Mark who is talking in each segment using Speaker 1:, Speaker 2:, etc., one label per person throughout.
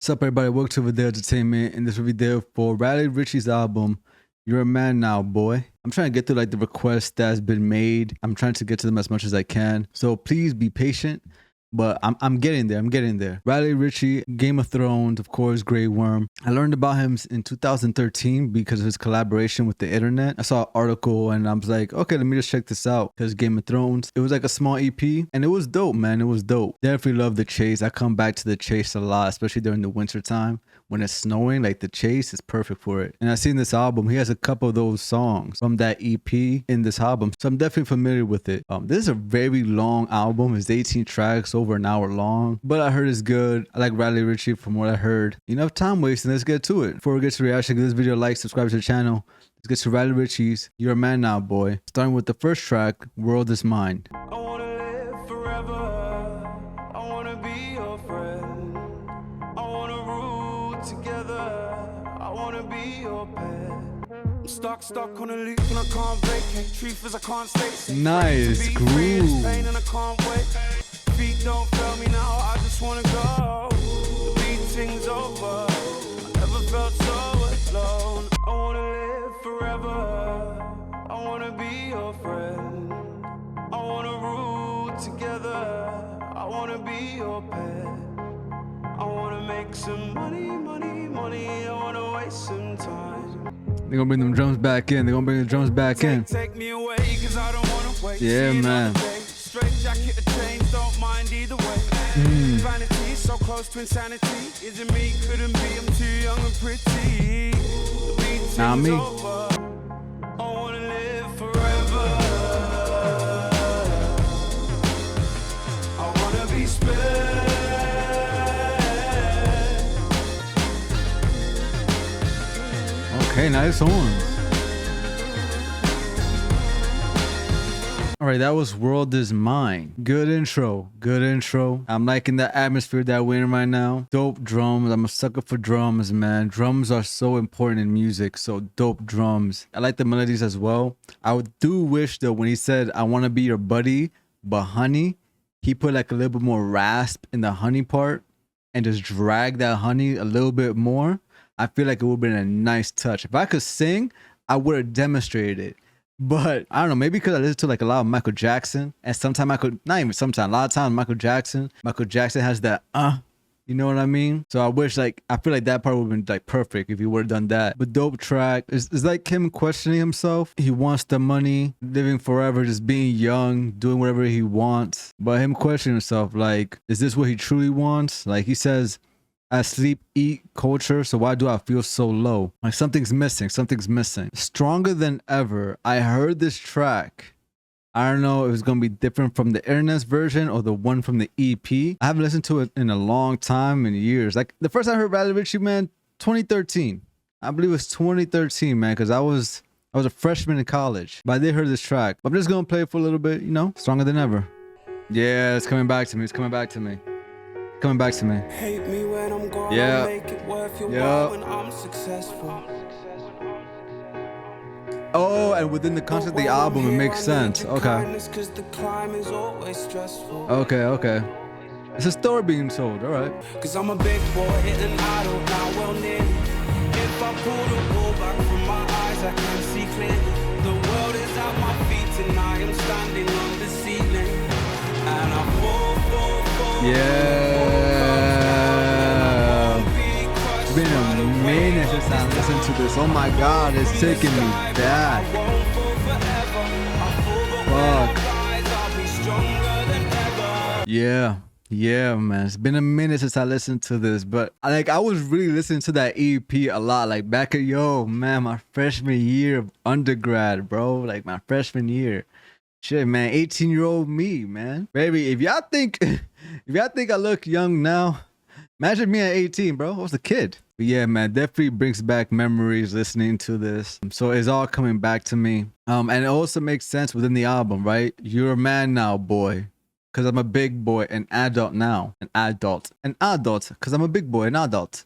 Speaker 1: What's up, everybody? Welcome to Video Entertainment, and this will be there for Ritchie's album, You're a Man Now, Boy. I'm trying to get through like the requests that's been made. I'm trying to get to them as much as I can. So please be patient, but I'm getting there. I'm getting there. Ritchie, Game of Thrones, of course, Grey Worm. I learned about him in 2013 because of his collaboration with the internet. I saw an article and I was like, okay, let me just check this out because Game of Thrones. It was like a small EP and it was dope, man. It was dope. Definitely love the chase. I come back to the chase a lot, especially during the winter time. When it's snowing, like the chase is perfect for it. And I seen this album. He has a couple of those songs from that EP in this album. So I'm definitely familiar with it. This is a very long album. It's 18 tracks, over an hour long. But I heard it's good. I like Ritchie from what I heard. Enough time wasting. Let's get to it. Before we get to the reaction, give this video a like, subscribe to the channel. Let's get to Ritchie's You're a Man Now, Boy. Starting with the first track, World is Mine.
Speaker 2: Stuck on a loop and I can't vacate. Truth is I can't stay.
Speaker 1: Nice groove.
Speaker 2: Pain and I can't wait. Feet don't fail me now. I just wanna go. The beating's over. I never felt so alone. I wanna live forever. I wanna be your friend. I wanna rule together. I wanna be your pet. I wanna make some money. I wanna waste some time.
Speaker 1: They're gonna bring them drums back in. They're gonna bring the drums back in.
Speaker 2: Take me away, cause I don't wanna wait.
Speaker 1: Yeah, man.
Speaker 2: Straight jacket, the chains, don't mind either way. Vanity, so close to insanity. Isn't me, couldn't be, I'm too young and pretty.
Speaker 1: Not me.
Speaker 2: I wanna live forever. I wanna be spared.
Speaker 1: Okay, nice horns. All right, that was World is Mine. Good intro. Good intro. I'm liking the atmosphere that we're in right now. Dope drums. I'm a sucker for drums, man. Drums are so important in music. So dope drums. I like the melodies as well. I do wish though when he said, I want to be your buddy, but honey, he put like a little bit more rasp in the honey part and just drag that honey a little bit more. I feel like it would have been a nice touch. If I could sing, I would have demonstrated it. But I don't know, maybe because I listen to like a lot of Michael Jackson, and sometimes not even sometimes, a lot of times Michael Jackson has that you know what I mean? So I wish I feel like that part would have been like perfect if he would have done that. But dope track. It's like him questioning himself. He wants the money, living forever, just being young, doing whatever he wants. But him questioning himself, like, is this what he truly wants? Like he says, I sleep, eat culture, so why do I feel so low? Like something's missing, something's missing. Stronger than ever. I heard this track. I don't know if it's gonna be different from the internet version or the one from the EP. I haven't listened to it in a long time, in years. Like the first time I heard Ritchie, man, 2013. I believe it was 2013, man, because I was a freshman in college. But I did hear this track. I'm just gonna play it for a little bit, you know, stronger than ever. Yeah, it's coming back to me. It's coming back to me. Coming back to me.
Speaker 2: Hate me when I'm gone,
Speaker 1: yeah.
Speaker 2: make it worth your while when I'm successful.
Speaker 1: Oh, and within the concept of the album, it makes sense. Okay. Okay. It's a story being told. All right.
Speaker 2: Cause I'm a big boy hitting idle now, well nearly. If I pull the wool back from my eyes, I can see clearly. The world is at my feet and I am standing on the ceiling. And I fall.
Speaker 1: Yeah. It's been a minute since I listened to this. Oh my God, it's taking me back. Fuck. Yeah, man. It's been a minute since I listened to this, but I was really listening to that EP a lot. Like back at my freshman year of undergrad, bro. Like my freshman year. Shit, man, 18-year-old me, man. Baby, if y'all think I look young now, imagine me at 18, bro. I was a kid. But yeah, man, definitely brings back memories listening to this. So it's all coming back to me. And it also makes sense within the album, right? You're a man now, boy. because I'm a big boy, an adult now, an adult, because I'm a big boy, an adult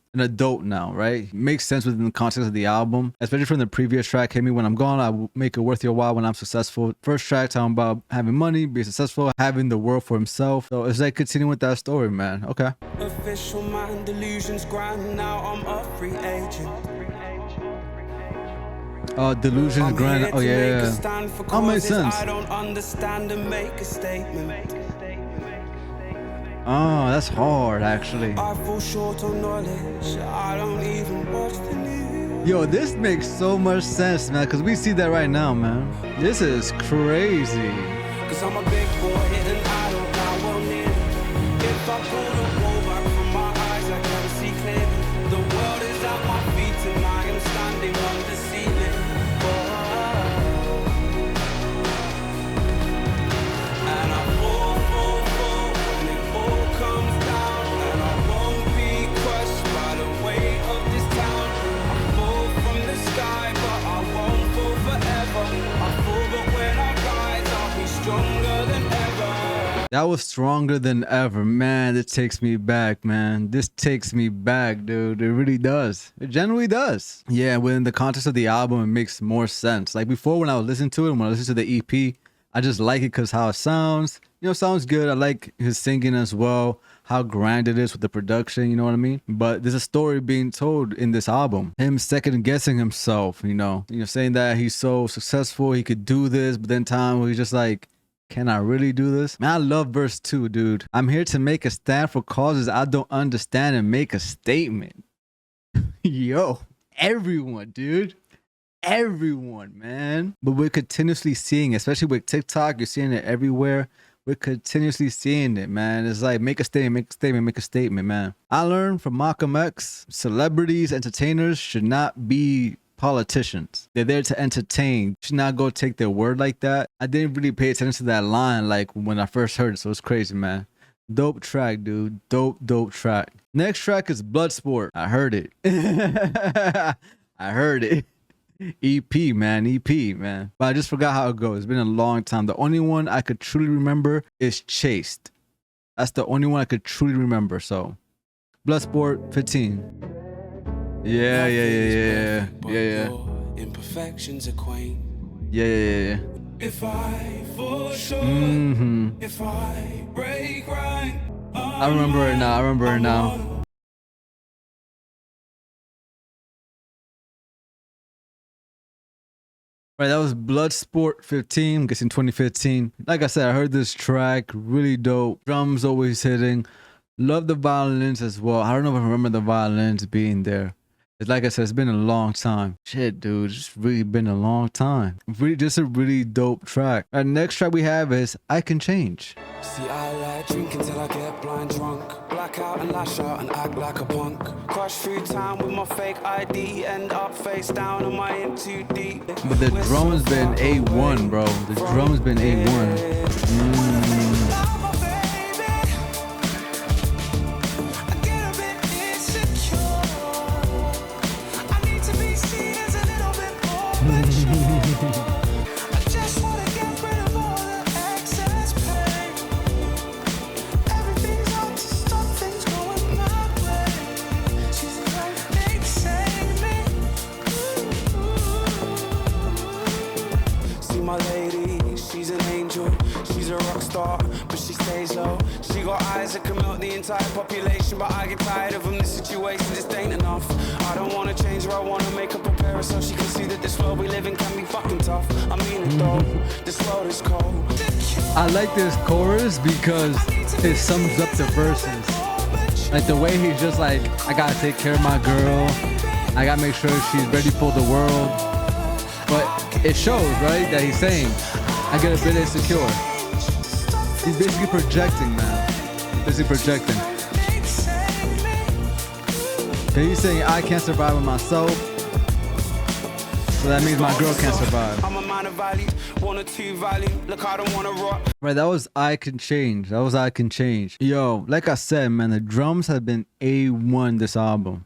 Speaker 1: now, right? Makes sense within the context of the album, especially from the previous track, Hit Me When I'm Gone, I will make it worth your while when I'm successful. First track talking about having money, being successful, having the world for himself. So it's like continuing with that story, man. Okay.
Speaker 2: Official man, delusions grind. Now I'm a free agent.
Speaker 1: Delusions grand. Oh yeah. That makes sense.
Speaker 2: I don't understand and make a statement.
Speaker 1: Oh, that's hard actually.
Speaker 2: I fall short on knowledge. I don't even watch the news.
Speaker 1: Yo, this makes so much sense, man, because we see that right now, man. This is crazy.
Speaker 2: Cause I'm a big boy and I don't know well near. If I pull the wool back from my eyes, I can see clearly. The world is at my feet and I am standing on the ceiling. And I fall when it all comes down. And I won't be crushed by the weight of this town. I fall from the sky, but I won't fall forever. I fall, but when I rise, I'll be stronger than ever.
Speaker 1: That was stronger than ever, man. This takes me back, man. This takes me back, dude. It really does. It generally does. Yeah, within the context of the album, it makes more sense. Like before, when I was listening to it, when I listened to the EP, I just like it because how it sounds. You know, sounds good. I like his singing as well. How grand it is with the production, you know what I mean? But there's a story being told in this album. Him second guessing himself, you know, saying that he's so successful, he could do this, but then time where he's just like, can I really do this? Man, I love verse 2, dude. I'm here to make a stand for causes I don't understand and make a statement. Yo, everyone, dude. Everyone, man. But we're continuously seeing, especially with TikTok, you're seeing it everywhere. We're continuously seeing it, man. It's like, make a statement, make a statement, make a statement, man. I learned from Malcolm X, celebrities, entertainers should not be politicians. They're there to entertain. Should not go take their word like that. I didn't really pay attention to that line like when I first heard it, so it's crazy, man. Dope track, dude. Dope track. Next track is Bloodsport. I heard it. I heard it. EP, man. But I just forgot how it goes. It's been a long time. The only one I could truly remember is Chased. That's the only one I could truly remember. So, Bloodsport 15. Yeah.
Speaker 2: Imperfections acquaint.
Speaker 1: Yeah.
Speaker 2: If I fall short, if I break right,
Speaker 1: I remember it now. Right, that was Bloodsport 15, I'm guessing 2015. Like I said, I heard this track, really dope. Drums always hitting. Love the violins as well. I don't know if I remember the violins being there. It's like I said, it's been a long time. Shit, dude, it's really been a long time. Really, just a really dope track. Our next track we have is I Can Change.
Speaker 2: See, I like drinking till I get blind drunk. Black out and lash out and act like a punk. Crush through town with my fake ID. End up face down on my in too deep.
Speaker 1: But the drum's been A1, bro. The drum's been A1.
Speaker 2: My lady, she's an angel, she's a rock star, but she stays low. She got eyes that can melt the entire population, but I get tired of them, this situation just ain't enough. I don't wanna change her, I wanna make her prepare her so she can see that this world we live in can be fucking tough. I mean it though, this world is cold.
Speaker 1: I like this chorus because it sums up the verses. Like the way he's just like, I gotta take care of my girl, I gotta make sure she's ready for the world. But it shows, right, that he's saying, I get a bit insecure. He's basically projecting, man. Basically projecting. Okay, he's saying, I can't survive with myself. So that means my girl can't survive.
Speaker 2: I'm a man of value, 1 or 2 value. Look, I don't wanna rot.
Speaker 1: Right, that was I Can Change. I Can Change. Yo, like I said, man, the drums have been A1 this album.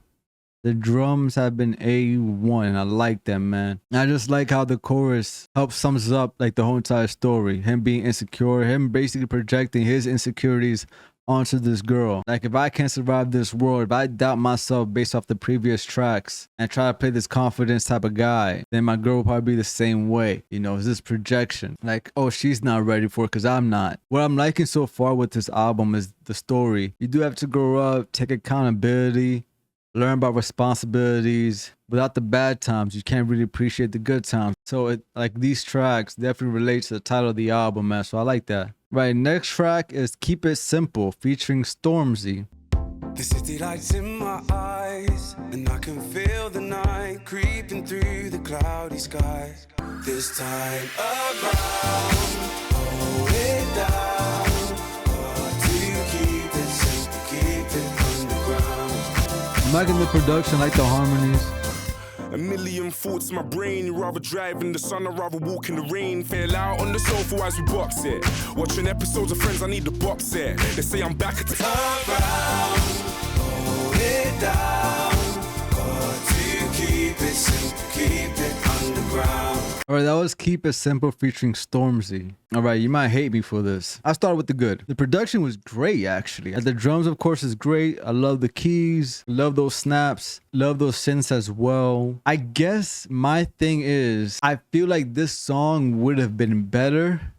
Speaker 1: The drums have been A1. I like them, man. I just like how the chorus helps sums up like the whole entire story. Him being insecure, him basically projecting his insecurities onto this girl. Like, if I can't survive this world, if I doubt myself based off the previous tracks and try to play this confidence type of guy, then my girl will probably be the same way. You know, it's this projection. Like, oh, she's not ready for it because I'm not. What I'm liking so far with this album is the story. You do have to grow up, take accountability, learn about responsibilities. Without the bad times, you can't really appreciate the good times. So it, like, these tracks definitely relate to the title of the album, man. So I like that. Right, next track is Keep It Simple featuring Stormzy.
Speaker 2: The city lights in my eyes, and I can feel the night creeping through the cloudy skies. This time around, hold it down, hard to keep it simple, keep it underground.
Speaker 1: I'm liking the production, like the harmonies.
Speaker 3: A million thoughts in my brain. You rather drive in the sun or rather walk in the rain. Fail out on the sofa as we box it. Watching episodes of Friends, I need the box set. They say I'm back at the
Speaker 2: Around, hold it down, hard to keep it simple, keep it underground.
Speaker 1: Alright, that was Keep It Simple featuring Stormzy. Alright, you might hate me for this. I started with the good. The production was great, actually. And the drums, of course, is great. I love the keys. Love those snaps. Love those synths as well. I guess my thing is, I feel like this song would have been better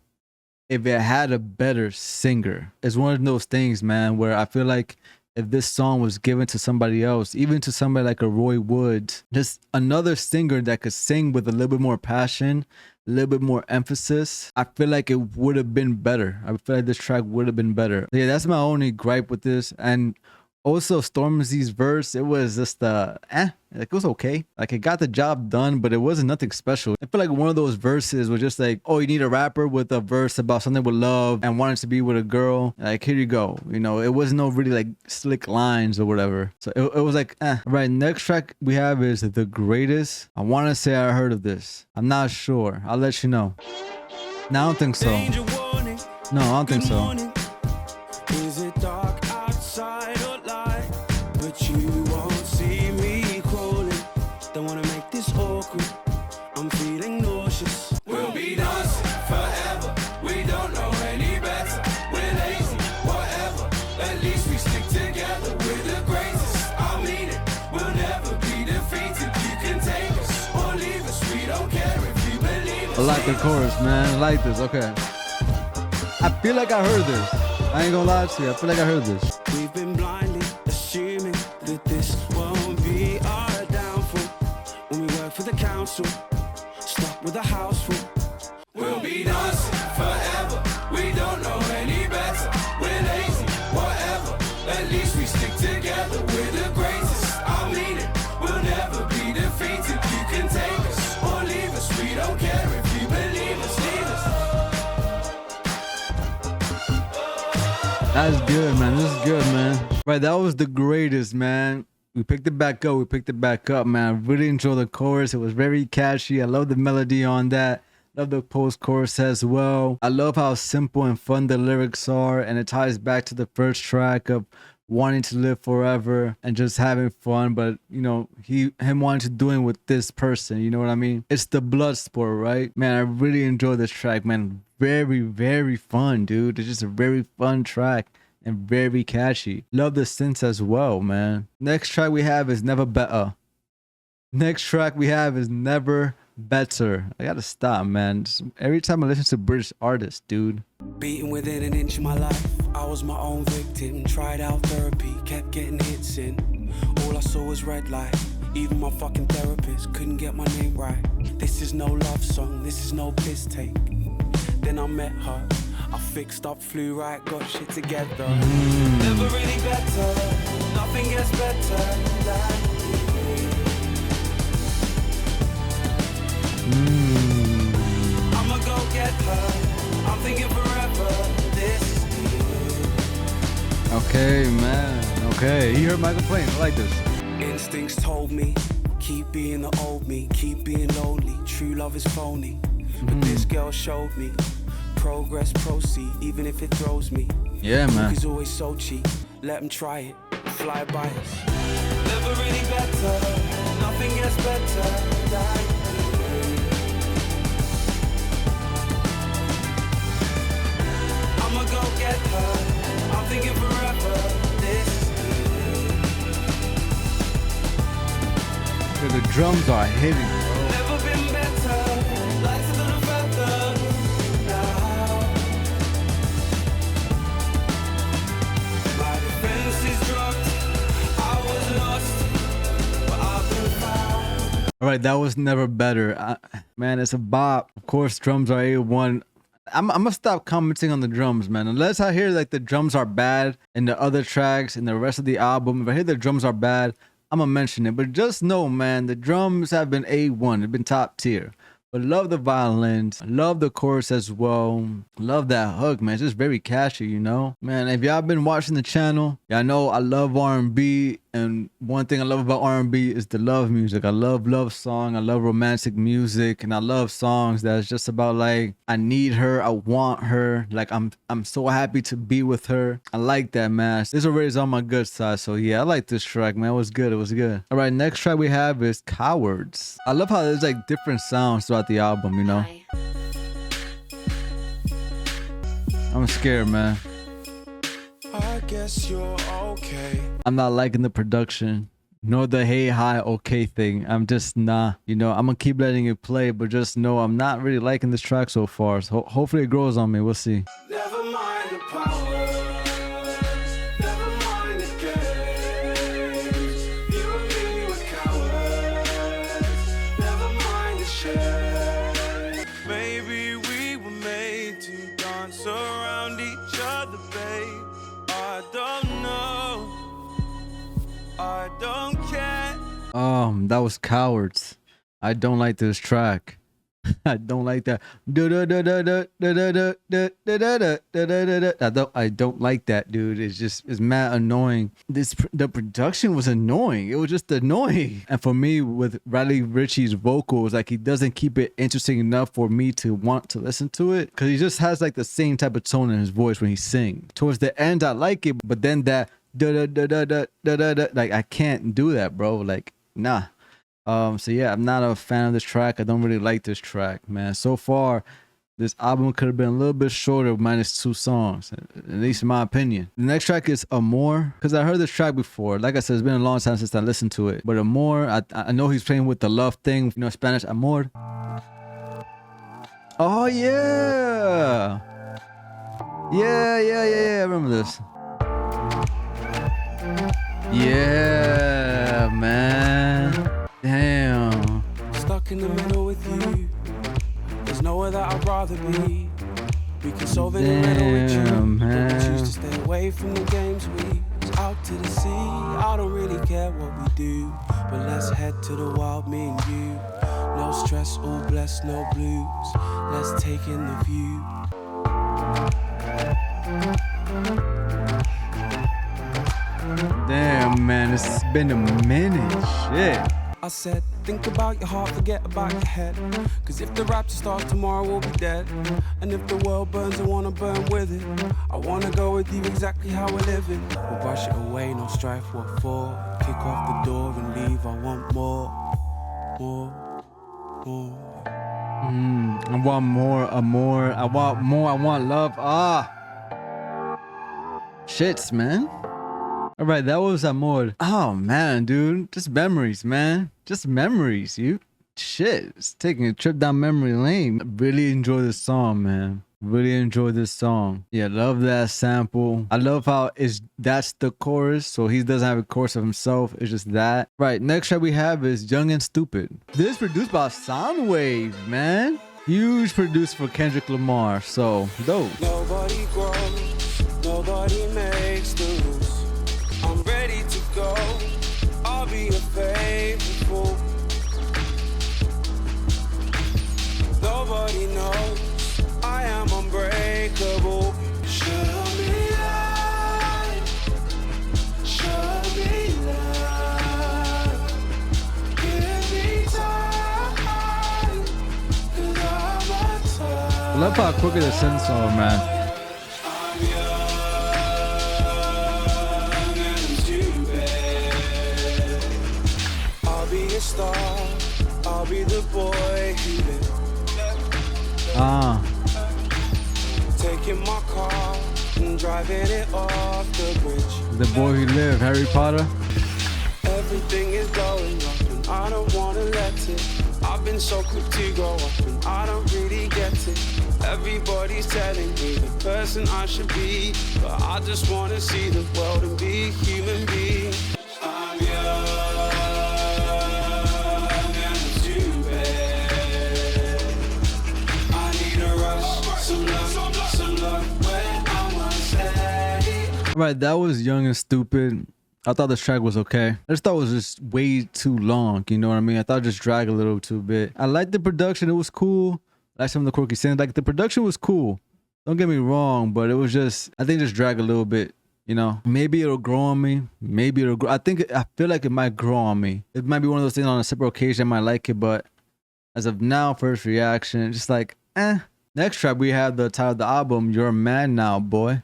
Speaker 1: if it had a better singer. It's one of those things, man, where I feel like if this song was given to somebody else, even to somebody like a Roy Woods, just another singer that could sing with a little bit more passion, a little bit more emphasis, I feel like it would have been better. I feel like this track would have been better. Yeah, that's my only gripe with this. And also Stormzy's verse, it was just like it was okay. Like, it got the job done, but it wasn't nothing special. I feel like one of those verses was just like, oh, you need a rapper with a verse about something with love and wanting to be with a girl. Like, here you go. You know, it wasn't no really like slick lines or whatever. So it was like, Right, next track we have is The Greatest. I want to say I heard of this. I'm not sure. I'll let you know. No, I don't think so. No, I don't think so.
Speaker 2: Is it dark outside or light? But you won't see me crawling. Don't wanna make this awkward. I'm feeling nauseous. We'll be dancing forever. We don't know any better. We're lazy, whatever. At least we stick together. We're the greatest. I mean it. We'll never be defeated. You can take us or leave us. We don't care if you believe us.
Speaker 1: I like the chorus, man. I like this. Okay. I feel like I heard this. I ain't gonna lie to you. I feel like I heard this.
Speaker 2: We've been blindly assuming that this won't be our downfall. When we work for the council, stuck with a house full. We'll be dancing forever. We don't know any better. We're lazy, whatever. At least we stick together. We're the greatest. I mean it. We'll never be defeated. You can take us or leave us. We don't care if you believe us. Leave us.
Speaker 1: That's good, man. This is good, man. Right, that was The Greatest, man. We picked it back up. We picked it back up, man. I really enjoyed the chorus. It was very catchy. I love the melody on that. Love the post-chorus as well. I love how simple and fun the lyrics are, and it ties back to the first track of wanting to live forever and just having fun, but you know, him wanting to do it with this person, you know what I mean? It's the Bloodsport, right? Man, I really enjoyed this track, man. Very, very fun, dude. It's just a very fun track and very catchy. Love the synths as well, man. Next track we have is Never Better. Next track we have is Never Better. I gotta stop, man. Just every time I listen to British artists, dude.
Speaker 2: Beaten within an inch of my life, I was my own victim. Tried out therapy, kept getting hits in. All I saw was red light. Even my fucking therapist couldn't get my name right. This is no love song, this is no piss take. Then I met her, I fixed up, flew right, got shit together. Never really better, nothing gets better than I'ma go get her. I'm thinking forever. This is
Speaker 1: Okay, man. Okay, he heard my complaint. I like this.
Speaker 2: Instincts told me, keep being the old me, keep being lonely. True love is phony. But this girl showed me, progress, proceed, even if it throws me.
Speaker 1: Yeah, man.
Speaker 2: He's always so cheap. Let him try it. Fly by us. Never really better. I'ma go get her. I'm thinking forever. This is
Speaker 1: The drums are hitting, bro.
Speaker 2: never been better. Lighter than a feather. Now my defense is dropped. I was lost, but I've been found.
Speaker 1: All right, that was never better. Man, it's a bop. Of course, drums are A1. I'm gonna stop commenting on the drums, man. Unless I hear like the drums are bad in the other tracks and the rest of the album. If I hear the drums are bad, I'm gonna mention it. But just know, man, the drums have been A1. They've been top tier. But love the violins. Love the chorus as well. Love that hook, man. It's just very catchy, you know? Man, if y'all been watching the channel, y'all know I love R&B. And one thing I love about R&B is the love music. I love love song. I love romantic music. And I love songs that's just about like, I need her. I want her. Like, I'm so happy to be with her. I like that, man. This already is on my good side. So yeah, I like this track, man. It was good. It was good. All right, next track we have is Cowards. I love how there's like different sounds throughout the album, you know? I'm scared, man.
Speaker 2: I guess you're okay.
Speaker 1: I'm not liking the production, nor the hey, hi, okay thing. I'm just nah, you know, I'm gonna keep letting it play, but just know I'm not really liking this track so far. So hopefully it grows on me. We'll see.
Speaker 2: Never mind the powers. Never mind the games. You and me were cowards. Never mind the shame. Maybe we were made to dance around each other, babe. I don't know. I don't care.
Speaker 1: That was Cowards. I don't like this track. I don't like that. I don't like that, dude. It's mad annoying. The production was annoying. It was just annoying. And for me, with Ritchie's vocals, like he doesn't keep it interesting enough for me to want to listen to it. Cause he just has like the same type of tone in his voice when he sings. Towards the end, I like it, but then that like I can't do that, bro. Like, nah. So yeah, I'm not a fan of this track. I don't really like this track, man. So far, this album could have been a little bit shorter, minus 2 songs, at least in my opinion. The next track is Moor, because I heard this track before. Like I said, it's been a long time since I listened to it. But Moor, I know he's playing with the love thing, you know, Spanish, amor. Oh yeah, yeah. I remember this. Yeah, man. Damn.
Speaker 2: Stuck in the middle with you. There's nowhere that I'd rather be. We can solve it in the middle with you. But we choose to stay away from the games we out to the sea. I don't really care what we do, but let's head to the wild, me and you. No stress, all blessed, no blues. Let's take in the view.
Speaker 1: Damn, man, it's been a minute. Shit.
Speaker 2: I said, think about your heart, forget about your head. Cause if the rapture starts tomorrow, we'll be dead. And if the world burns, I wanna burn with it. I wanna go with you exactly how we're living. We'll brush it away, no strife, what for? Kick off the door and leave, I want more.
Speaker 1: I want more, I want more, I want love. Shits, man. All right, that was Amor. Oh man, dude, just memories, man. Just memories. Shit, it's taking a trip down memory lane. I really enjoy this song, man. Really enjoy this song. Yeah, love that sample. I love how that's the chorus, so he doesn't have a chorus of himself. It's just that. Right, next track we have is Young and Stupid. This produced by Soundwave, man. Huge producer for Kendrick Lamar, so dope.
Speaker 2: Nobody grows, nobody makes the rules. I'm ready to go, I'll be a faithful. Nobody knows I am unbreakable. Show me light, show me love. Give me time, 'cause I'm on time.
Speaker 1: I love how quick the synth song, man.
Speaker 2: Star, I'll be the boy who lives. Taking my car and driving it off the bridge.
Speaker 1: The boy who lived, Harry Potter.
Speaker 2: Everything is going up and I don't wanna let it. I've been so quick to go up and I don't really get it. Everybody's telling me the person I should be, but I just wanna see the world and be a human being. I'm young and too bad. I need a rush, some luck when I'm unsteady.
Speaker 1: Right, that was Young and Stupid. I thought this track was okay. I just thought it was just way too long. You know what I mean? I thought it just dragged a little too bit. I liked the production. It was cool. I liked some of the quirky scenes. Like the production was cool. Don't get me wrong, but it was just, I think it just dragged a little bit. You know, maybe it'll grow on me. Maybe it'll grow. I feel like it might grow on me. It might be one of those things on a separate occasion. I might like it, but as of now, first reaction, just like, eh. Next track, we have the title of the album, You're a Man Now, Boy.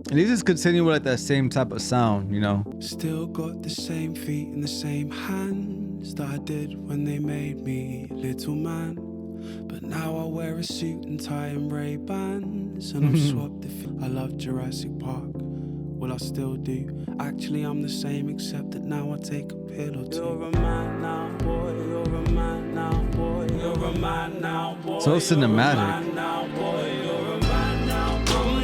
Speaker 1: And these just continue with like that same type of sound, you know.
Speaker 2: Still got the same feet and the same hands that I did when they made me little man. But now I wear a suit and tie and Ray-Bans, and I've swapped the I love Jurassic Park. Well, I still do. Actually, I'm the same, except that now I take a pill or two. You're a man now, boy. You're a man now, boy. You're a man now, boy.
Speaker 1: So cinematic.
Speaker 2: You're a man now, boy. You're a man now, boy.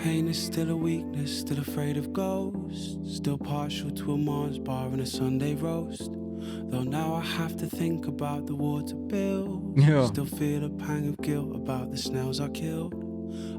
Speaker 2: Pain is still a weakness, still afraid of ghosts, still partial to a Mars bar and a Sunday roast. Though now I have to think about the water bill.
Speaker 1: Yeah.
Speaker 2: Still feel a pang of guilt about the snails I killed.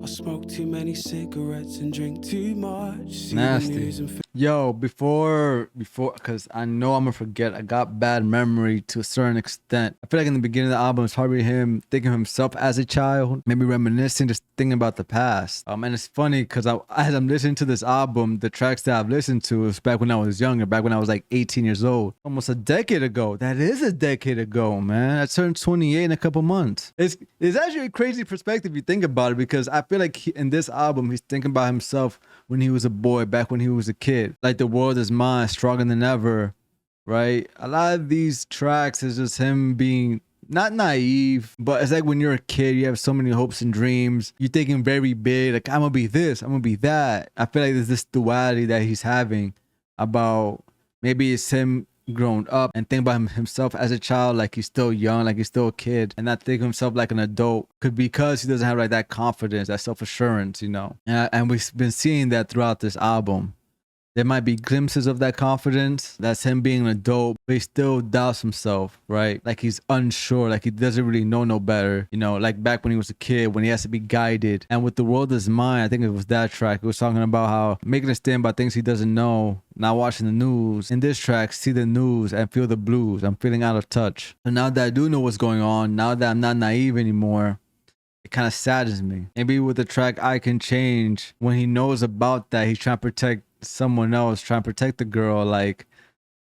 Speaker 2: I smoke too many cigarettes and drink too much. See the news
Speaker 1: Nasty.
Speaker 2: and
Speaker 1: Yo, before, because I know I'm gonna forget. I got bad memory to a certain extent. I feel like in the beginning of the album, it's probably him thinking of himself as a child, maybe reminiscing, just thinking about the past. And it's funny because as I'm listening to this album, the tracks that I've listened to is back when I was younger, back when I was like 18 years old, almost a decade ago. That is a decade ago, man. I turned 28 in a couple months. It's actually a crazy perspective if you think about it, because I feel like in this album, he's thinking about himself when he was a boy, back when he was a kid. Like the world is mine, stronger than ever, right? A lot of these tracks is just him being not naive, but it's like when you're a kid, you have so many hopes and dreams. You're thinking very big, like I'm gonna be this, I'm gonna be that. I feel like there's this duality that he's having about maybe it's him grown up and think about himself as a child, like he's still young, like he's still a kid, and not think of himself like an adult, could because he doesn't have like that confidence, that self-assurance, you know. And we've been seeing that throughout this album. There might be glimpses of that confidence. That's him being an adult, but he still doubts himself, right? Like he's unsure, like he doesn't really know no better. You know, like back when he was a kid, when he has to be guided. And with The World Is Mine, I think it was that track. It was talking about how making a stand by things he doesn't know, not watching the news. In this track, see the news and feel the blues. I'm feeling out of touch. And now that I do know what's going on, now that I'm not naive anymore, it kind of saddens me. Maybe with the track I Can Change, when he knows about that, he's trying to protect someone else, trying to protect the girl. Like,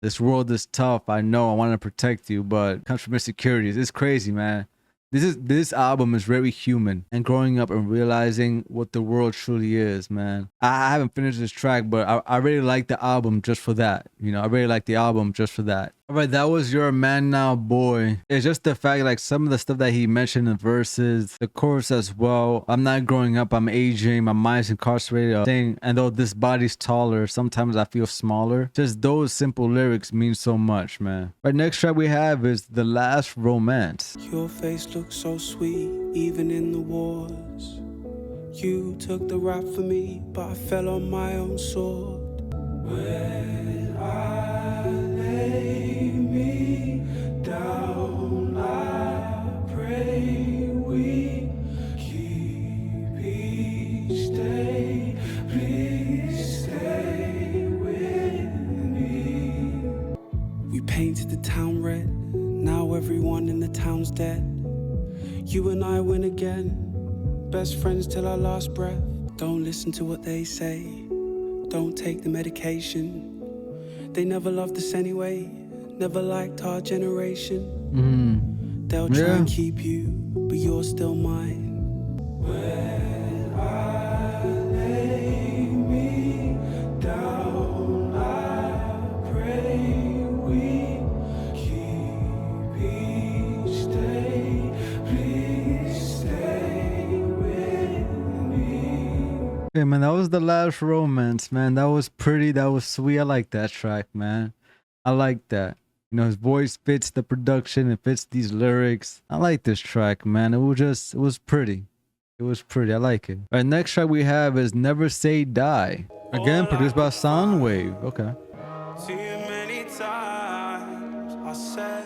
Speaker 1: this world is tough, I know, I want to protect you, but it comes from insecurities. It's crazy, man. This album is very human, and growing up and realizing what the world truly is, man. I haven't finished this track, but I really like the album just for that. You know, I really like the album just for that. All right, that was You're a Man Now, Boy. It's just the fact, like, some of the stuff that he mentioned in the verses, the chorus as well. I'm not growing up, I'm aging, my mind's incarcerated. Saying, and though this body's taller, sometimes I feel smaller. Just those simple lyrics mean so much, man. Right, next track we have is The Last Romance.
Speaker 2: Your face looks so sweet, even in the wars. You took the rap for me, but I fell on my own sword. When I lay me down, I pray we keep each day. Please stay with me. We painted the town red, now everyone in the town's dead. You and I win again, best friends till our last breath. Don't listen to what they say, don't take the medication. They never loved us anyway, never liked our generation. They'll try and keep you, but you're still mine. When I
Speaker 1: Okay, man, that was The Last Romance, man. That was pretty. That was sweet. I like that track, man. I like that. You know, his voice fits the production. It fits these lyrics. I like this track, man. It was pretty. It was pretty. I like it. All right, next track we have is Never Say Die. Again, produced by Soundwave. Okay.
Speaker 2: Too many times I said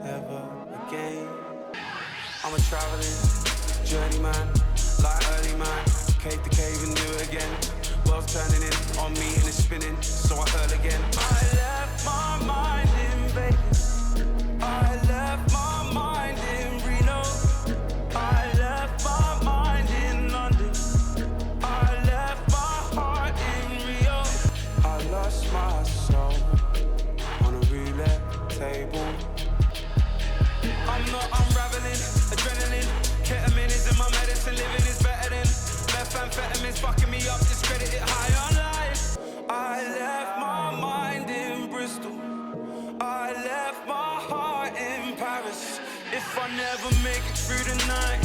Speaker 2: never again. I'm a traveling journeyman, like early man, cave to cave and do it again. World's turning in on me and it's spinning, so I hurl again. I left my mind in Vegas. I left my mind in Reno. I left my mind in London. I left my heart in Rio. I lost my soul on a roulette table. I'm not unraveling, adrenaline, ketamine is in my medicine, living is better than methamphetamines fucking me up, discredit it high on life. I left my mind in Bristol, I left my heart in Paris. If I never make it through the night,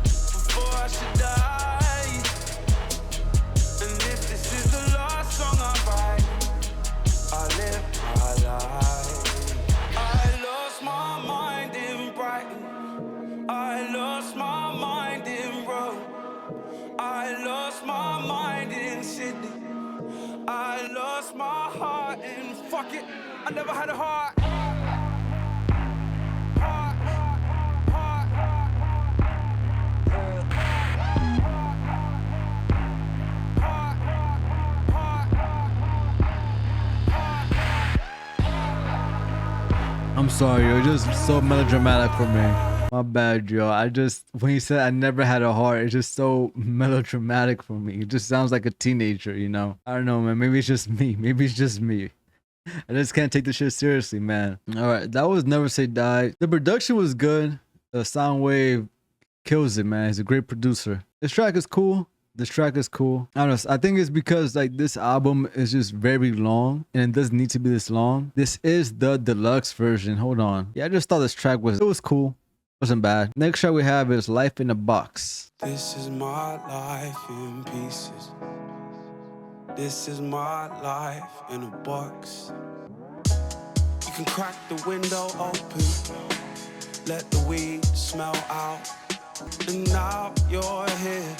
Speaker 2: before I should die, and if this is the last song I write, I live my life. I lost my mind in Brighton, I lost my mind in Rome, I lost my mind in Sydney, I lost my heart in fuck it, I never had a heart.
Speaker 1: I'm sorry, you're just so melodramatic for me. My bad, yo. When you said I never had a heart, it's just so melodramatic for me. It just sounds like a teenager, you know? I don't know, man. Maybe it's just me. Maybe it's just me. I just can't take this shit seriously, man. All right, that was Never Say Die. The production was good. The Soundwave kills it, man. He's a great producer. This track is cool. This track is cool. I don't know. I think it's because like this album is just very long and it doesn't need to be this long. This is the deluxe version. Hold on. Yeah, I just thought this track was cool. Wasn't bad. Next track we have is Life in a Box.
Speaker 2: This is my life in pieces. This is my life in a box. You can crack the window open, let the weed smell out, and now you're here,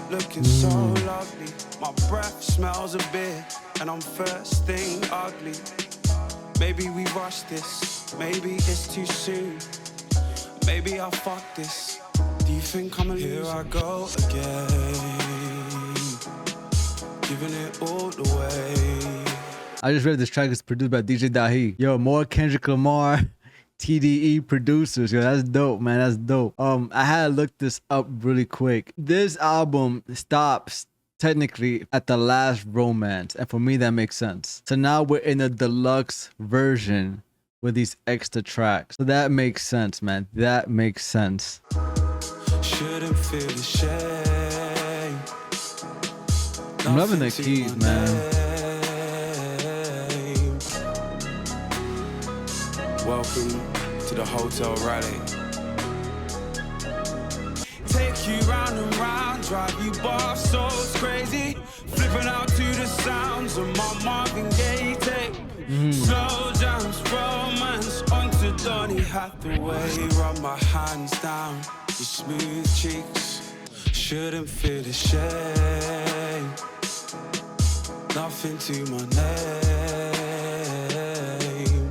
Speaker 2: looking so lovely. My breath smells a bit, and I'm first thing ugly. Maybe we rush this, maybe it's too soon. Maybe I'll fuck this. Do you think I'm a loser? Here I go again, giving it all the way.
Speaker 1: I just read this track is produced by DJ Dahi. Yo, more Kendrick Lamar, TDE producers. Yo, that's dope, man. That's dope. I had to look this up really quick. This album stops technically at The Last Romance, and for me that makes sense. So now we're in a deluxe version with these extra tracks. So that makes sense, man. That makes sense.
Speaker 2: Shouldn't feel ashamed.
Speaker 1: I'm loving the keys, man.
Speaker 2: Welcome to the Hotel Raleigh. Take you round and round, drive you bar souls crazy. Flipping out to the sounds of my Marvin Gaye tape. Slow jams, romance onto Donny Hathaway. Run my hands down your smooth cheeks. Shouldn't feel ashamed. Nothing to my name.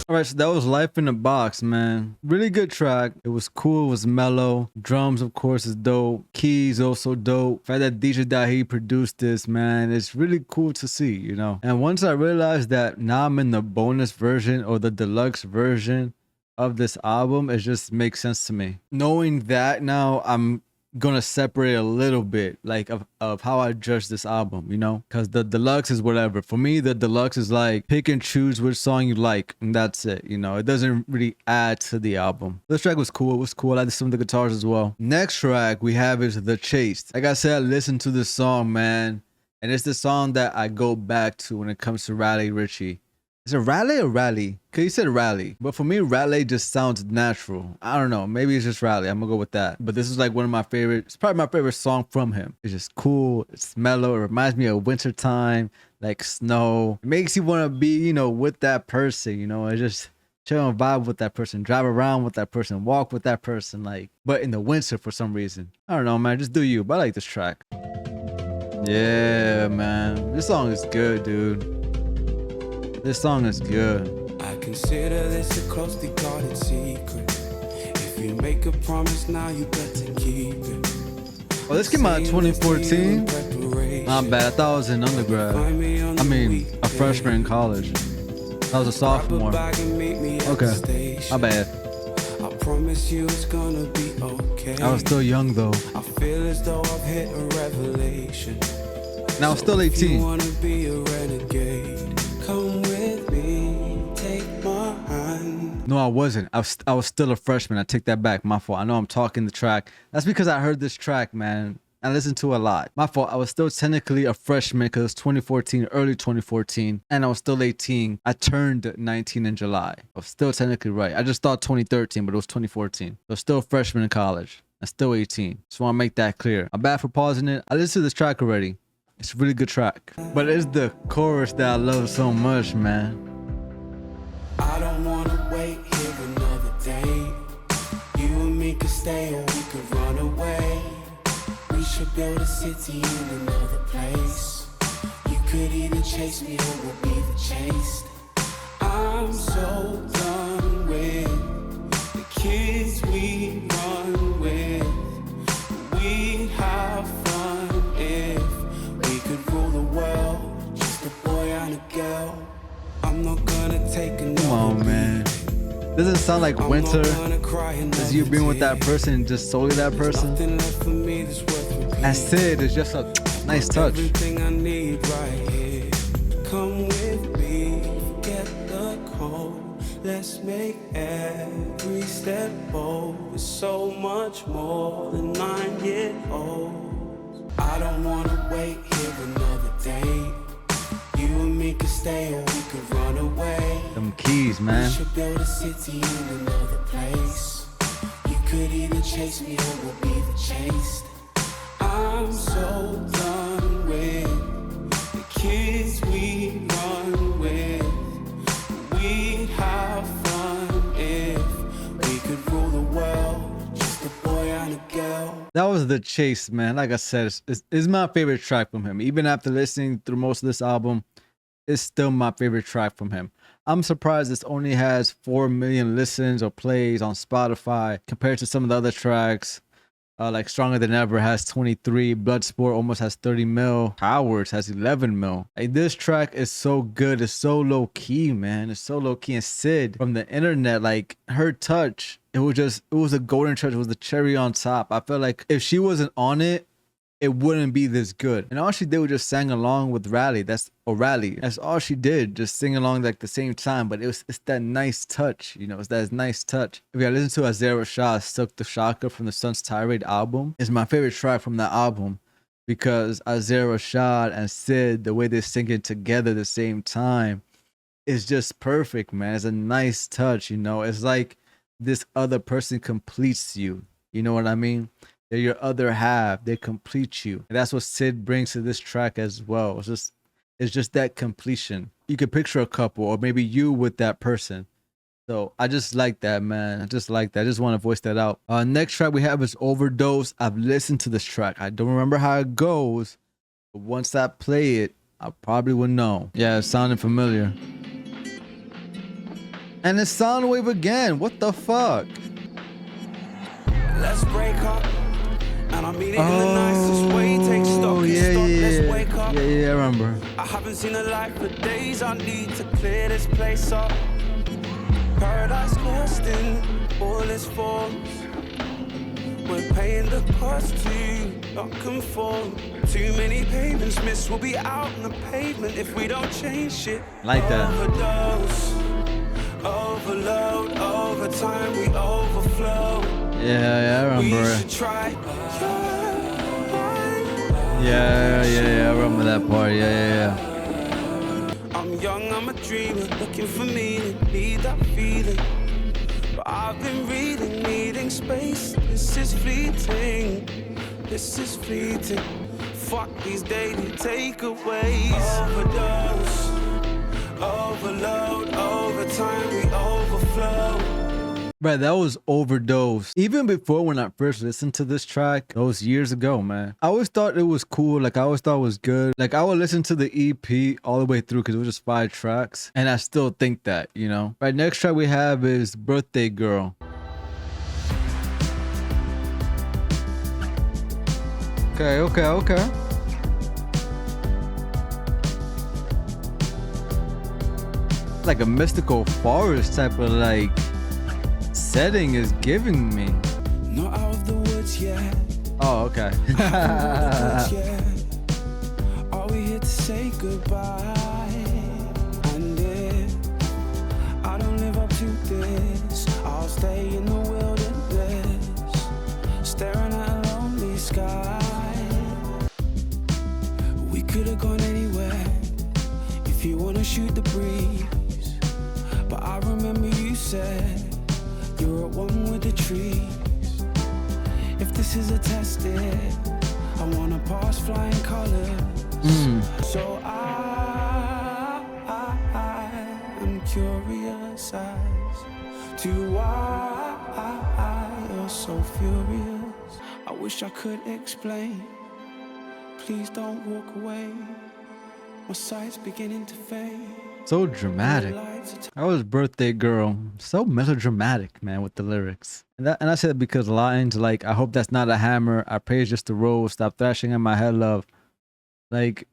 Speaker 1: All right, so that was Life in a Box, man. Really good track. It was cool. It was mellow. Drums, of course, is dope. Keys also dope. The fact that DJ Dahi produced this, man, it's really cool to see, you know. And once I realized that now I'm in the bonus version or the deluxe version of this album, it just makes sense to me. Knowing that now, I'm gonna separate a little bit like of how I judge this album, you know, because the deluxe is whatever. For me, the deluxe is like pick and choose which song you like, and that's it, you know. It doesn't really add to the album. This track was cool. It was cool. I liked some of the guitars as well. Next track we have is The Chase. Like I said, I listened to this song, man, and it's the song that I go back to when it comes to Raleigh Ritchie. Is it Raleigh or Raleigh? Cause you said Raleigh, but for me, Raleigh just sounds natural. I don't know. Maybe it's just Raleigh. I'm gonna go with that. But this is like one of my favorite. It's probably my favorite song from him. It's just cool. It's mellow. It reminds me of wintertime, like snow. It makes you want to be, you know, with that person. You know, it's just chill and vibe with that person, drive around with that person, walk with that person. Like, but in the winter for some reason. I don't know, man. Just do you. But I like this track. Yeah, man. This song is good, dude. This song is good.
Speaker 2: I consider this a closely guarded secret. If you make a promise now, you better keep it.
Speaker 1: Oh, this came out in 2014. Not bad. I thought I was in undergrad. I mean, a freshman in college. I was a sophomore. Okay, my bad.
Speaker 2: I promise you it's gonna be okay.
Speaker 1: I was still young though.
Speaker 2: I feel as though I've hit a revelation.
Speaker 1: And I was still
Speaker 2: If you
Speaker 1: 18.
Speaker 2: wanna be a renegade, come with me, take my hand.
Speaker 1: No, I wasn't. I was still a freshman. I take that back. My fault. I know I'm talking the track. That's because I heard this track, man. I listened to a lot. My fault. I was still technically a freshman because it was 2014, early 2014, and I was still 18. I turned 19 in July. I was still technically right. I just thought 2013, but it was 2014. So still a freshman in college. I'm still 18. Just want to make that clear. I'm bad for pausing it. I listened to this track already. It's a really good track. But it's the chorus that I love so much, man.
Speaker 2: I don't wanna wait here another day. You and me could stay or we could run away. We should build a city in another place. You could either chase me or we'll be the chased. I'm so done with the kids we run with. We have fun if we could rule the world. Just a boy and a girl. I'm not gonna take another.
Speaker 1: Come on, man. Doesn't sound like winter. Is you being with that person and just solely that person? And Sid is just a nice touch.
Speaker 2: Everything I need right here. Come with me, forget the cold. Let's make every step bold. It's so much more than 9-year-olds. I don't wanna wait here another day. You and me could stay or we could run away.
Speaker 1: Them keys,
Speaker 2: We
Speaker 1: man.
Speaker 2: should build a city in another place. You could either chase me or we'll be the chased. I'm so done with the kids we run with. We'd have fun if we could rule the world. Just a boy and a girl.
Speaker 1: That was The Chase, man. Like I said, it's my favorite track from him. Even after listening through most of this album, it's still my favorite track from him. I'm surprised this only has 4 million listens or plays on Spotify compared to some of the other tracks. Like Stronger Than Ever has 23, Bloodsport almost has 30 mil, Cowards has 11 mil. Like, this track is so good. It's so low key, man. It's so low key. And Sid from the internet, like her touch, it was a golden touch. It was the cherry on top. I felt like if she wasn't on it, it wouldn't be this good. And all she did was just sang along with Raleigh. That's all she did, just sing along like the same time. But it's that nice touch, you know. It's that nice touch. If you listen to Azera Shah, Silk the Shocker from the Sun's Tirade album, it's my favorite track from that album because Azera Shah and Sid, the way they're singing together at the same time, is just perfect, man. It's a nice touch, you know. It's like this other person completes you. You know what I mean? They're your other half. They complete you. And that's what Sid brings to this track as well. It's just that completion. You could picture a couple or maybe you with that person. So I just like that, man. I just like that. I just want to voice that out. Next track we have is Overdose. I've listened to this track. I don't remember how it goes, but once I play it, I probably would know. Yeah, it sounded familiar. And it's Soundwave again. What the fuck?
Speaker 2: Let's break up. And I mean it in the nicest way. Take stock and stop. Let's wake up.
Speaker 1: Yeah, I remember.
Speaker 2: I haven't seen a light for days. I need to clear this place up. Paradise lost in all its forms. We're paying the cost to not conform. Too many payments missed. We'll be out on the pavement if we don't change shit.
Speaker 1: Like that.
Speaker 2: Overdose, overload, overtime we overflow.
Speaker 1: Yeah, I remember.
Speaker 2: We should try.
Speaker 1: Yeah, I remember that part. Yeah.
Speaker 2: I'm young, I'm a dreamer, looking for meaning, need that feeling. But I've been reading, needing space. This is fleeting, this is fleeting. Fuck these daily takeaways. Overdose, overload, overtime, we overflow.
Speaker 1: Right, that was Overdose. Even before, when I first listened to this track, that was years ago, man. I always thought it was cool. Like, I always thought it was good. Like, I would listen to the EP all the way through because it was just 5 tracks. And I still think that, you know? Right, next track we have is Birthday Girl. Okay. Like a mystical forest type of like setting is giving me.
Speaker 2: Not out of the woods yet.
Speaker 1: Oh, okay.
Speaker 2: Are we here to say goodbye? And if I don't live up to this, I'll stay in the wilderness, staring at a lonely sky. We could have gone anywhere if you wanna shoot the breeze. But I remember you said you're at one with the trees. If this is a test, I wanna pass flying colors. So I'm curious as to why you're so furious. I wish I could explain. Please don't walk away. My sight's beginning to fade.
Speaker 1: So dramatic. That was Birthday Girl. So melodramatic, man, with the lyrics. And I said because lines like, I hope that's not a hammer. I pray it's just a roll. Stop thrashing in my head, love. Like,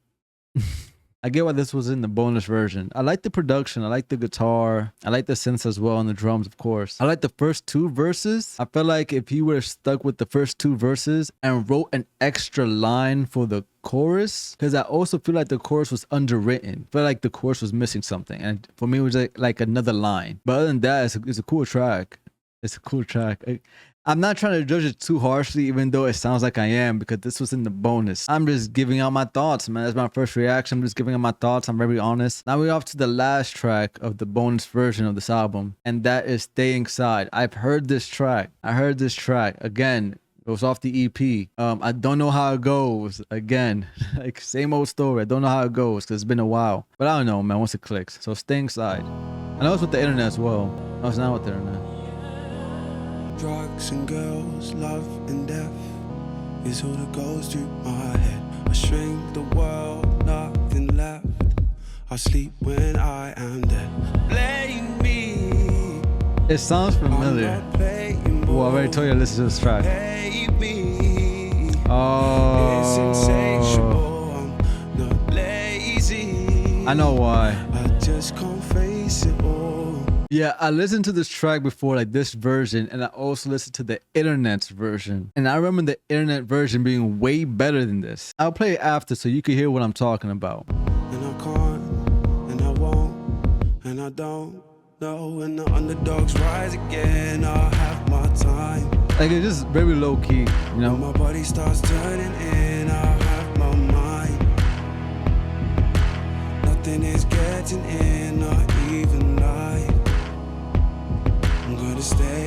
Speaker 1: I get why this was in the bonus version. I like the production. I like the guitar. I like the synths as well, and the drums, of course. I like the first 2 verses. I feel like if he would have stuck with the first 2 verses and wrote an extra line for the chorus, because I also feel like the chorus was underwritten. I feel like the chorus was missing something, and for me it was like another line. But other than that, it's a cool track. It's a cool track. I'm not trying to judge it too harshly, even though it sounds like I am, because this was in the bonus. I'm just giving out my thoughts, man. That's my first reaction. I'm just giving out my thoughts. I'm very honest. Now we're off to the last track of the bonus version of this album, and that is Stay Inside. I've heard this track. I heard this track. Again, it was off the EP. I don't know how it goes. Again, like same old story. I don't know how it goes because it's been a while. But I don't know, man, once it clicks. So Stay Inside. I know it's with the internet as well. No, it's not with the internet.
Speaker 2: Drugs and girls, love and death is all that goes through my head. I shrink the world, nothing left. I sleep when I am dead. Blame me.
Speaker 1: It sounds familiar. Oh, I already told you to listen to this track. Oh,
Speaker 2: it's insatiable. I'm not lazy.
Speaker 1: I know why.
Speaker 2: I just can't face it all.
Speaker 1: Yeah, I listened to this track before, like this version, and I also listened to the internet's version. And I remember the internet version being way better than this. I'll play it after so you can hear what I'm talking about.
Speaker 2: And I can't, and I won't, and I don't know when the underdogs rise again. I'll have my time.
Speaker 1: Like, it's just very low key, you know?
Speaker 2: When my body starts turning in, I'll have my mind. Nothing is getting in, not even light. I'm gonna stay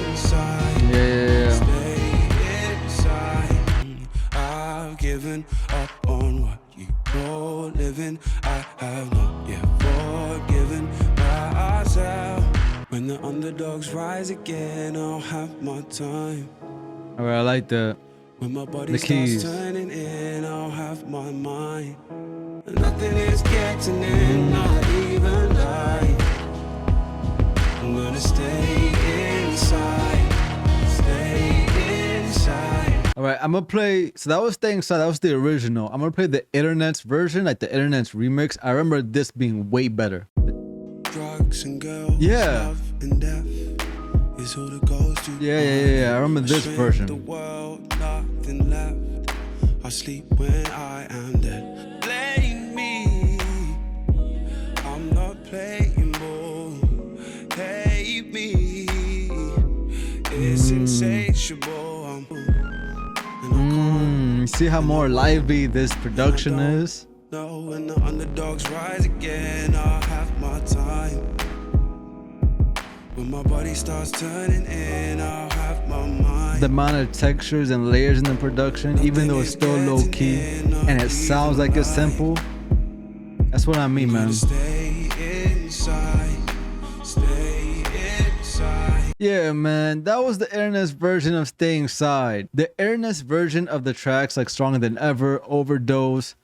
Speaker 2: inside.
Speaker 1: Yeah.
Speaker 2: Stay inside. I've given up on what you call living. I have not yet forgiven myself. When the underdogs rise again, I'll have my time.
Speaker 1: All right, I like the keys.
Speaker 2: Starts turning in, I'll have my mind. Nothing is getting in, not even light. I'm gonna stay inside, stay inside.
Speaker 1: All right, I'm gonna play. So that was Stay Inside. That was the original. I'm gonna play the internet's version, like the internet's remix. I remember this being way better.
Speaker 2: Drugs and girls,
Speaker 1: yeah.
Speaker 2: Love and death is all that goes through.
Speaker 1: Yeah. I remember this version.
Speaker 2: The world, nothing left. I sleep when I am dead. Blame me. I'm not playing ball. Hate me. It's insatiable.
Speaker 1: See how more lively this production is?
Speaker 2: No, when the underdogs rise again, I'll have my time. When my body starts turning in, I'll have my mind.
Speaker 1: The amount of textures and layers in the production, even though it's still low key and it sounds like it's simple, that's what I mean, man.
Speaker 2: Stay inside, stay inside.
Speaker 1: Yeah, man, that was the airness version of Stay Inside. The airness version of the tracks like Stronger Than Ever, Overdose,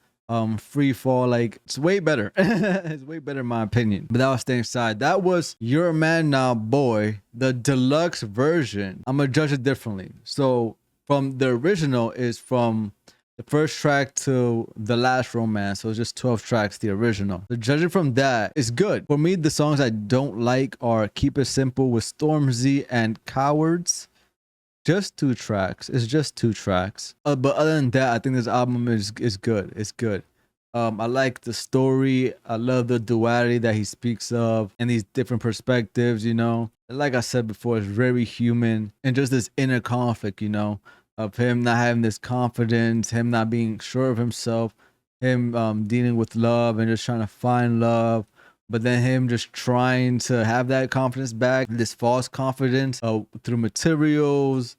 Speaker 1: Free Fall, like it's way better. It's way better in my opinion. But that was Stay Inside. That was You're a Man Now Boy, the deluxe version. I'm gonna judge it differently. So from the original is from the first track to The Last Romance. So it's just 12 tracks, the original. The judging from that is good. For me, the songs I don't like are Keep It Simple with Stormzy and Cowards. Just 2 tracks. It's just 2 tracks. But other than that, I think this album is good. It's good. I like the story. I love the duality that he speaks of and these different perspectives, you know. Like I said before, it's very human and just this inner conflict, you know, of him not having this confidence, him not being sure of himself, him dealing with love and just trying to find love. But then him just trying to have that confidence back, this false confidence through materials,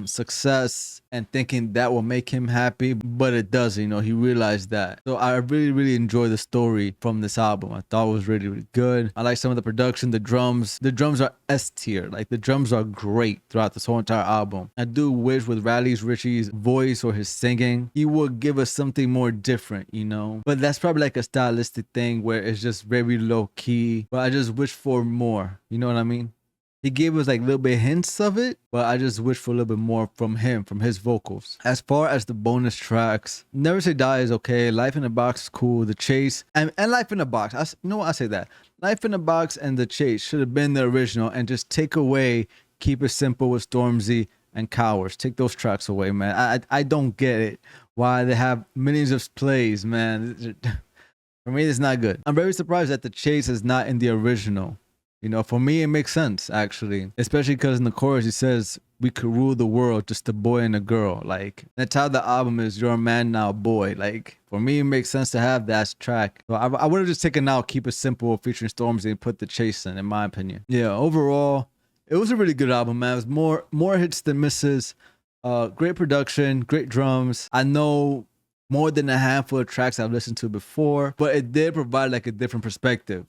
Speaker 1: success, and thinking that will make him happy, but it doesn't, you know, he realized that. So I really enjoy the story from this album. I thought it was really good. I like some of the production, the drums. The drums are S tier. Like the drums are great throughout this whole entire album. I do wish with Ritchie's voice or his singing, he would give us something more different, you know. But that's probably like a stylistic thing where it's just very low key. But I just wish for more. You know what I mean? He gave us like little bit hints of it, but I just wish for a little bit more from him, from his vocals. As far as the bonus tracks, Never Say Die is okay. Life in a Box is cool. The Chase and Life in a Box. You know what? I say that. Life in a Box and The Chase should have been the original and just take away Keep It Simple with Stormzy and Cowards. Take those tracks away, man. I don't get it. Why they have millions of plays, man. For me, it's not good. I'm very surprised that The Chase is not in the original. You know, for me, it makes sense, actually. Especially because in the chorus, he says, we could rule the world, just a boy and a girl. Like, that's how the album is, You're a Man Now Boy. Like, for me, it makes sense to have that track. So I would have just taken out Keep It Simple featuring Stormzy and put The Chase in my opinion. Yeah, overall, it was a really good album, man. It was more hits than misses. Great production, great drums. I know more than a handful of tracks I've listened to before, but it did provide like a different perspective.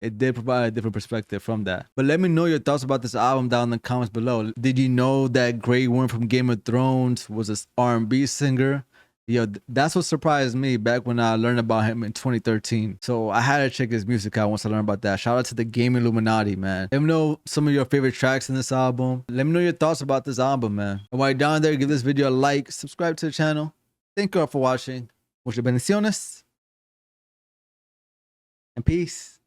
Speaker 1: It did provide a different perspective from that. But let me know your thoughts about this album down in the comments below. Did you know that Grey Worm from Game of Thrones was an R&B singer? Yo, that's what surprised me back when I learned about him in 2013. So I had to check his music out once I learned about that. Shout out to the Game Illuminati, man. Let me know some of your favorite tracks in this album. Let me know your thoughts about this album, man. And while you're down there, give this video a like, subscribe to the channel. Thank you all for watching. Muchas bendiciones. And peace.